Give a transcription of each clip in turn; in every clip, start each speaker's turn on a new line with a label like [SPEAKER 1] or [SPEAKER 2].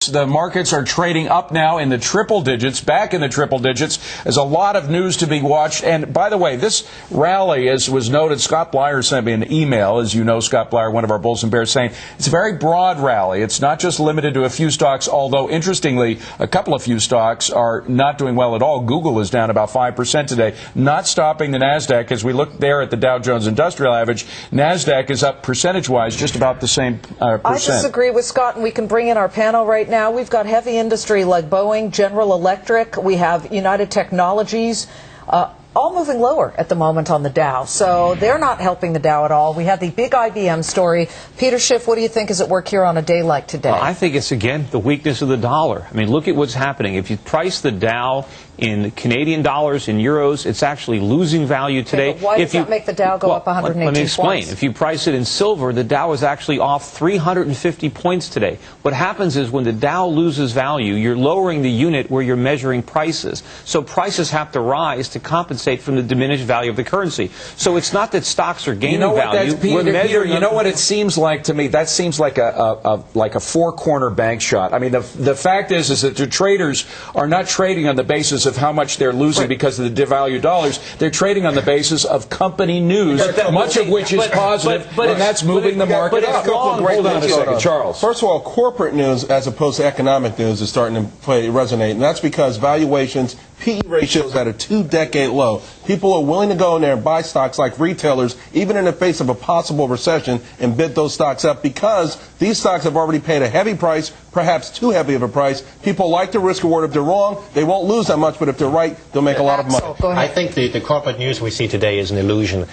[SPEAKER 1] The markets are trading up now in the triple digits, back in the triple digits. There's a lot of news to be watched. And by the way, this rally, as was noted, Scott Blyer sent me an email, as you know, Scott Blyer, one of our Bulls and Bears, saying it's a very broad rally. It's not just limited to a few stocks, although interestingly, a couple of few stocks are not doing well at all. Google is down about 5% today, not stopping the NASDAQ. As we look there at the Dow Jones Industrial Average, NASDAQ is up percentage-wise just about the same percent.
[SPEAKER 2] I disagree with Scott, and we can bring in our panel right now. We've got heavy industry like Boeing, General Electric. We have United Technologies, all moving lower at the moment on the Dow. So they're not helping the Dow at all. We have the big IBM story. Peter Schiff, what do you think is at work here on a day like today?
[SPEAKER 3] Well, I think it's, again, the weakness of the dollar. I mean, look at what's happening. If you price the Dow in Canadian dollars, in euros, it's actually losing value today.
[SPEAKER 2] Okay, but why does that make the Dow go up 118
[SPEAKER 3] Let me explain.
[SPEAKER 2] points?
[SPEAKER 3] If you price it in silver, the Dow is actually off 350 points today. What happens is when the Dow loses value, you're lowering the unit where you're measuring prices. So prices have to rise to compensate from the diminished value of the currency. So it's not that stocks are gaining value.
[SPEAKER 1] Peter, you know what it seems like to me? That seems like a four-corner bank shot. I mean, the fact is that the traders are not trading on the basis of how much they're losing because of the devalued dollars. They're trading on the basis of company news, much of which is positive, and that's moving the market up.
[SPEAKER 4] Hold on a second, Charles. First of all, corporate news as opposed to economic news is starting to resonate, and that's because valuations, PE ratios at a two-decade low. People are willing to go in there and buy stocks like retailers, even in the face of a possible recession, and bid those stocks up because these stocks have already paid a heavy price, perhaps too heavy of a price. People like the risk reward. If they're wrong, they won't lose that much, but if they're right, they'll make a lot of money.
[SPEAKER 5] I think the corporate news we see today is an illusion.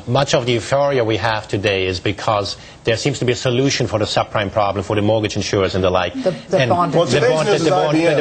[SPEAKER 5] Much of the euphoria we have today is because there seems to be a solution for the subprime problem for the mortgage insurers and the like.
[SPEAKER 2] The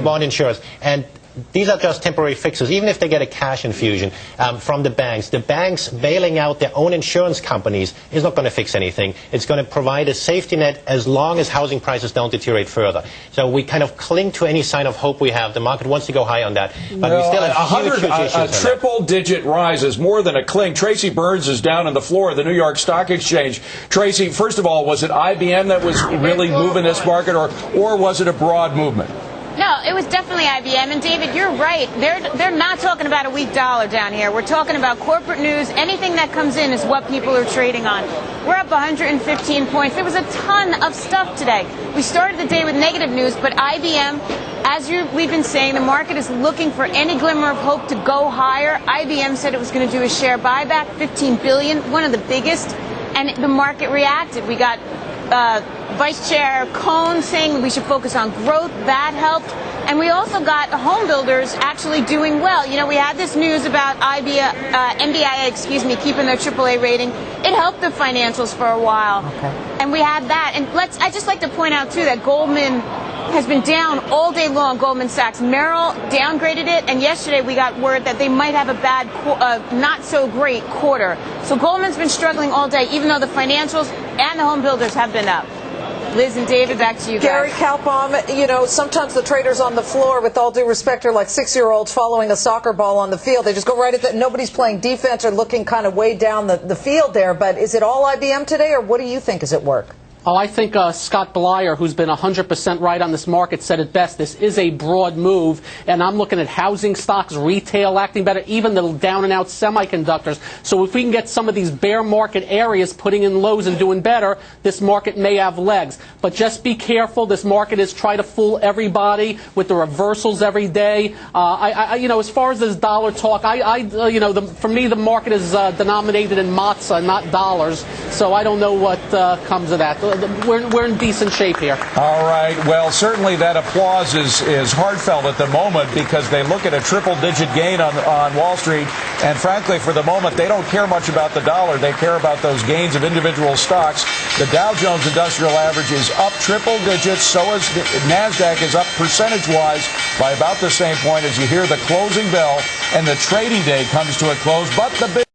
[SPEAKER 5] bond insurers. And these are just temporary fixes, even if they get a cash infusion from the banks. The banks bailing out their own insurance companies is not going to fix anything. It's going to provide a safety net as long as housing prices don't deteriorate further. So we kind of cling to any sign of hope we have. The market wants to go high on that, but we still have huge issues.
[SPEAKER 1] A triple-digit rise is more than a cling. Tracy Burns is down on the floor of the New York Stock Exchange. Tracy, first of all, was it IBM that was really moving this market, or was it a broad movement?
[SPEAKER 6] No, it was definitely IBM. And David, you're right. They're not talking about a weak dollar down here. We're talking about corporate news. Anything that comes in is what people are trading on. We're up 115 points. There was a ton of stuff today. We started the day with negative news, but IBM, as we've been saying, the market is looking for any glimmer of hope to go higher. IBM said it was going to do a share buyback, $15 billion, one of the biggest, and the market reacted. We got Vice Chair Cohn saying we should focus on growth. That helped. And we also got home builders actually doing well. You know, we had this news about MBIA, keeping their AAA rating. It helped the financials for a while.
[SPEAKER 2] Okay.
[SPEAKER 6] And we had that. And I'd just like to point out, too, that Goldman has been down all day long, Goldman Sachs. Merrill downgraded it, and yesterday we got word that they might have a bad, not-so-great quarter. So Goldman's been struggling all day, even though the financials and the home builders have been up. Liz and David, back to you guys.
[SPEAKER 2] Gary Kalpom, you know, sometimes the traders on the floor, with all due respect, are like 6-year-olds following a soccer ball on the field. They just go right at that. Nobody's playing defense or looking kind of way down the field there. But is it all IBM today, or what do you think is at work?
[SPEAKER 7] Oh, I think Scott Blyer, who's been 100% right on this market, said it best. This is a broad move, and I'm looking at housing stocks, retail acting better, even the down-and-out semiconductors. So if we can get some of these bear market areas putting in lows and doing better, this market may have legs. But just be careful. This market is trying to fool everybody with the reversals every day. As far as this dollar talk, for me, the market is denominated in matzah, not dollars. So I don't know what comes of that. We're in decent shape here.
[SPEAKER 1] All right. Well, certainly that applause is heartfelt at the moment because they look at a triple-digit gain on Wall Street, and frankly, for the moment, they don't care much about the dollar. They care about those gains of individual stocks. The Dow Jones Industrial Average is up triple digits. So is the NASDAQ is up percentage-wise by about the same point as you hear the closing bell, and the trading day comes to a close. But the big